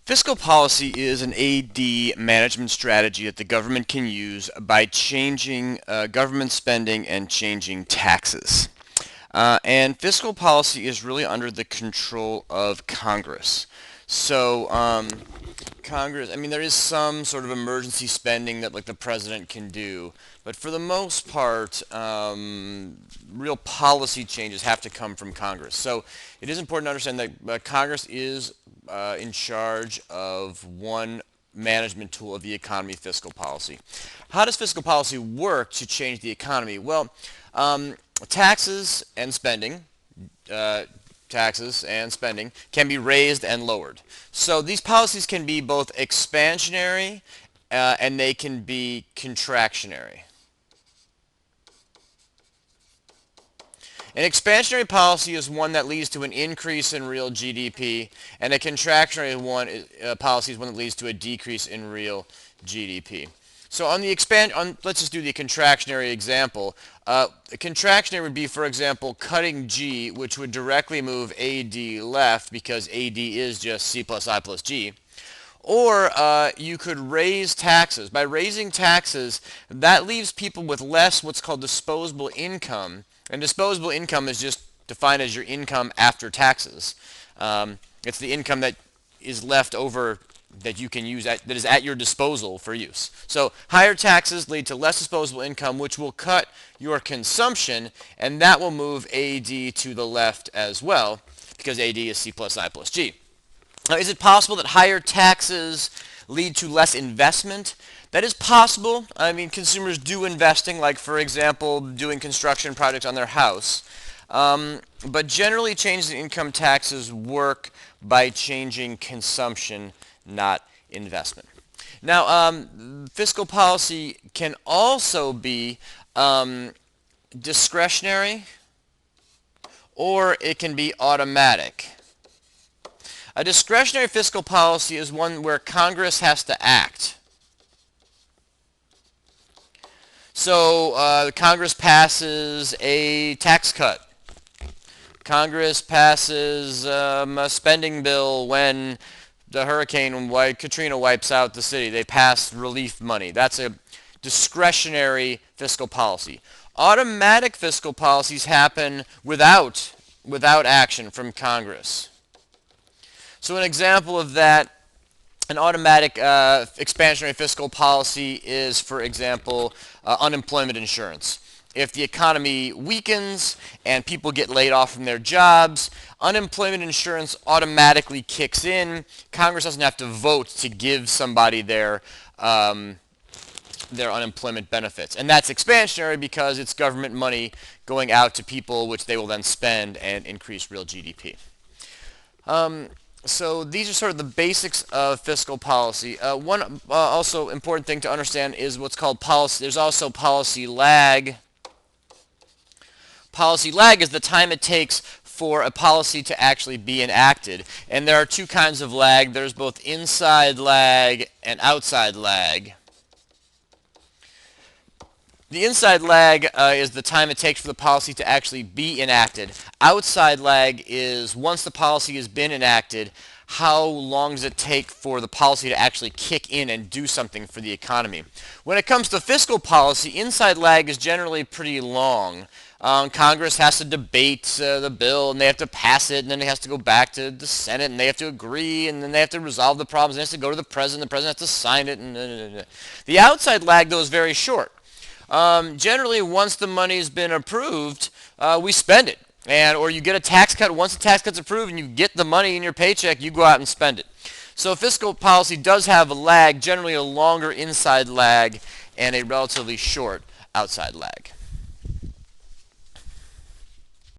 Fiscal policy is an AD management strategy that the government can use by changing government spending and changing taxes. And fiscal policy is really under the control of Congress. So Congress, I mean, there is some sort of emergency spending that like the president can do, but for the most part, real policy changes have to come from Congress. So it is important to understand that Congress is in charge of one management tool of the economy, fiscal policy. How does fiscal policy work to change the economy? Well, taxes and spending, uh, taxes and spending can be raised and lowered. So these policies can be both expansionary and they can be contractionary. An expansionary policy is one that leads to an increase in real GDP, and a contractionary policy is one that leads to a decrease in real GDP. So on the let's just do the contractionary example. The contractionary would be, for example, cutting G, which would directly move AD left because AD is just C plus I plus G. Or you could raise taxes. By raising taxes, that leaves people with less what's called disposable income. And disposable income is just defined as your income after taxes. It's the income that is left over that you can use that is at your disposal for use. So higher taxes lead to less disposable income, which will cut your consumption, and that will move AD to the left as well, because AD is C plus I plus G. Now, is it possible that higher taxes lead to less investment? That is possible. I mean, consumers do investing, like, for example, doing construction projects on their house. But generally, changes in income taxes work by changing consumption, not investment. Now, fiscal policy can also be discretionary, or it can be automatic. A discretionary fiscal policy is one where Congress has to act. So Congress passes a tax cut. Congress passes a spending bill when the hurricane Katrina wipes out the city. They pass relief money. That's a discretionary fiscal policy. Automatic fiscal policies happen without action from Congress. So an example of that, an automatic expansionary fiscal policy is, for example, unemployment insurance. If the economy weakens and people get laid off from their jobs, unemployment insurance automatically kicks in. Congress doesn't have to vote to give somebody their unemployment benefits. And that's expansionary because it's government money going out to people, which they will then spend and increase real GDP. So these are sort of the basics of fiscal policy. One also important thing to understand is what's called policy. There's also policy lag. Policy lag is the time it takes for a policy to actually be enacted. And there are two kinds of lag. There's both inside lag and outside lag. The inside lag is the time it takes for the policy to actually be enacted. Outside lag is once the policy has been enacted, how long does it take for the policy to actually kick in and do something for the economy? When it comes to fiscal policy, inside lag is generally pretty long. Congress has to debate the bill, and they have to pass it, and then it has to go back to the Senate, and they have to agree, and then they have to resolve the problems, and it has to go to the president has to sign it. And the outside lag, though, is very short. Generally, once the money's been approved, we spend it. Or you get a tax cut. Once the tax cut's approved and you get the money in your paycheck, you go out and spend it. So fiscal policy does have a lag, generally a longer inside lag and a relatively short outside lag.